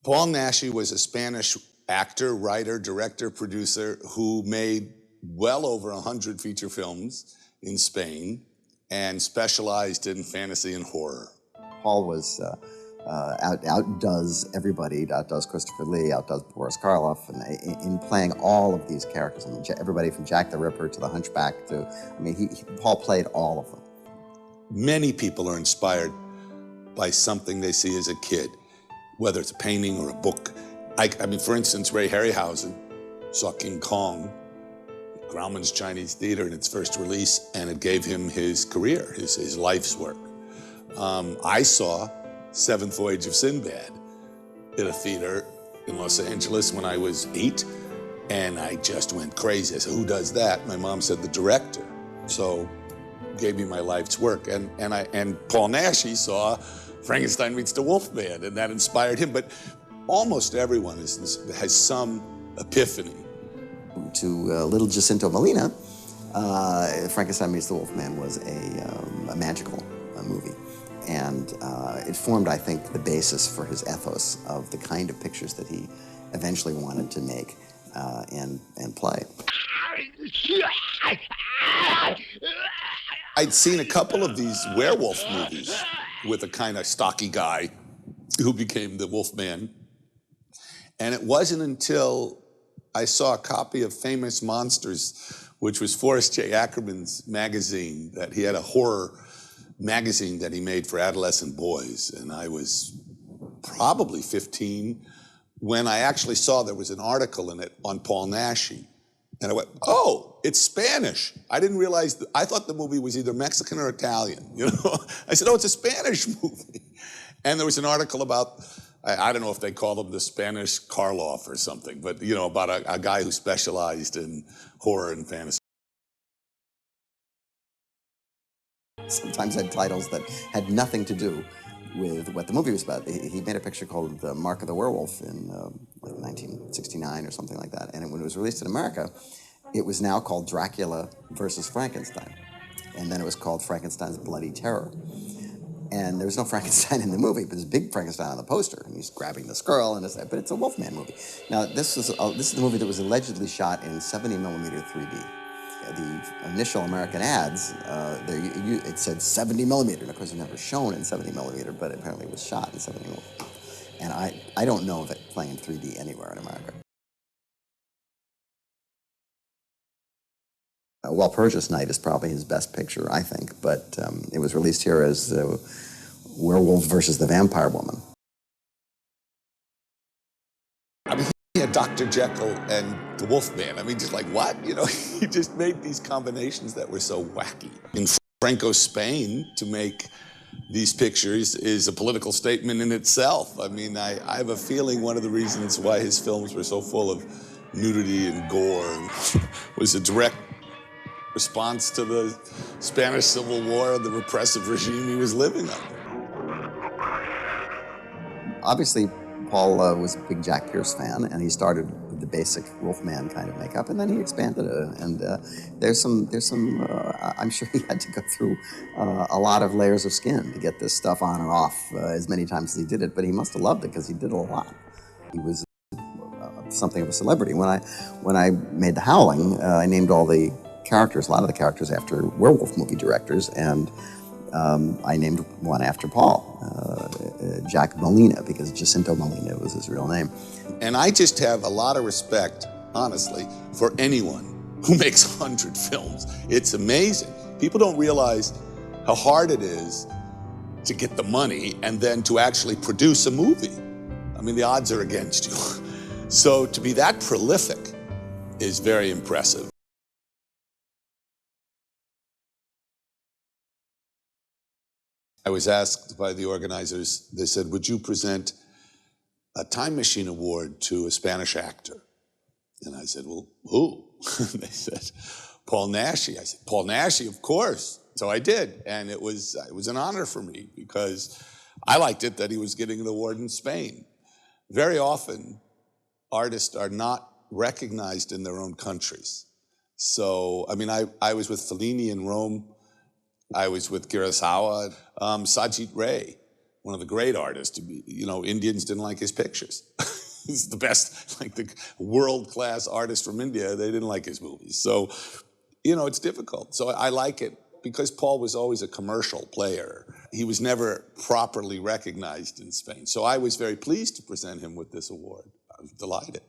Paul Naschy was a Spanish actor, writer, director, producer who made well over 100 feature films in Spain and specialized in fantasy and horror. Paul was outdoes everybody, outdoes Christopher Lee, outdoes Boris Karloff, and in playing all of these characters. I mean, everybody from Jack the Ripper to the Hunchback to, I mean, Paul played all of them. Many people are inspired by something they see as a kid, whether it's a painting or a book. I mean, for instance, Ray Harryhausen saw King Kong at Grauman's Chinese Theater in its first release, and it gave him his career, his life's work. I saw Seventh Voyage of Sinbad at a theater in Los Angeles when I was 8, and I just went crazy. I said, who does that? My mom said, the director. So gave me my life's work. And Paul Naschy saw Frankenstein meets the Wolfman, and that inspired him. But almost everyone has some epiphany. To little Jacinto Molina, Frankenstein meets the Wolfman was a magical movie. And it formed, I think, the basis for his ethos of the kind of pictures that he eventually wanted to make and play. I'd seen a couple of these werewolf movies with a kind of stocky guy who became the Wolfman. And it wasn't until I saw a copy of Famous Monsters, which was Forrest J. Ackerman's magazine, that he had a horror magazine that he made for adolescent boys. And I was probably 15 when I actually saw there was an article in it on Paul Naschy. And I went, oh, it's Spanish. I didn't realize, I thought the movie was either Mexican or Italian, you know? I said, oh, it's a Spanish movie. And there was an article about, I don't know if they called him the Spanish Karloff or something, but you know, about a guy who specialized in horror and fantasy. Sometimes had titles that had nothing to do with what the movie was about. He made a picture called The Mark of the Werewolf in like 1969 or something like that. And when it was released in America, it was now called Dracula versus Frankenstein. And then it was called Frankenstein's Bloody Terror. And there was no Frankenstein in the movie, but there's a big Frankenstein on the poster, and he's grabbing this girl, and but it's a Wolfman movie. Now, this is the movie that was allegedly shot in 70mm 3D. The initial American ads, it said 70mm, and of course it was never shown in 70mm, but apparently it was shot in 70mm. And I don't know of it playing in 3D anywhere in America. Walpurgis Night is probably his best picture, I think, but it was released here as Werewolf versus the Vampire Woman. I mean, he had Dr. Jekyll and the Wolfman. I mean, just like, what? You know, he just made these combinations that were so wacky. In Franco's Spain, to make these pictures is a political statement in itself. I mean, I have a feeling one of the reasons why his films were so full of nudity and gore was a direct response to the Spanish Civil War and the repressive regime he was living under. Obviously, Paul was a big Jack Pierce fan, and he started with the basic Wolfman kind of makeup, and then he expanded it. And there's some. I'm sure he had to go through a lot of layers of skin to get this stuff on and off as many times as he did it. But he must have loved it because he did it a lot. He was something of a celebrity. When I made The Howling, I named all the characters, a lot of the characters, after werewolf movie directors, and I named one after Paul, Jack Molina, because Jacinto Molina was his real name. And I just have a lot of respect, honestly, for anyone who makes 100 films. It's amazing. People don't realize how hard it is to get the money and then to actually produce a movie. I mean, the odds are against you. So to be that prolific is very impressive. I was asked by the organizers, they said, would you present a Time Machine Award to a Spanish actor? And I said, well, who? They said, Paul Naschy. I said, Paul Naschy, of course. So I did, and it was an honor for me because I liked it that he was getting an award in Spain. Very often, artists are not recognized in their own countries. So, I mean, I was with Fellini in Rome. I was with Kurosawa, Sajid Ray one of the great artists. To be, you know, Indians didn't like his pictures. He's the best, like the world-class artist from India. They didn't like his movies. So, you know, it's difficult. So I like it because Paul was always a commercial player. He was never properly recognized in Spain. So I was very pleased to present him with this award. I was delighted.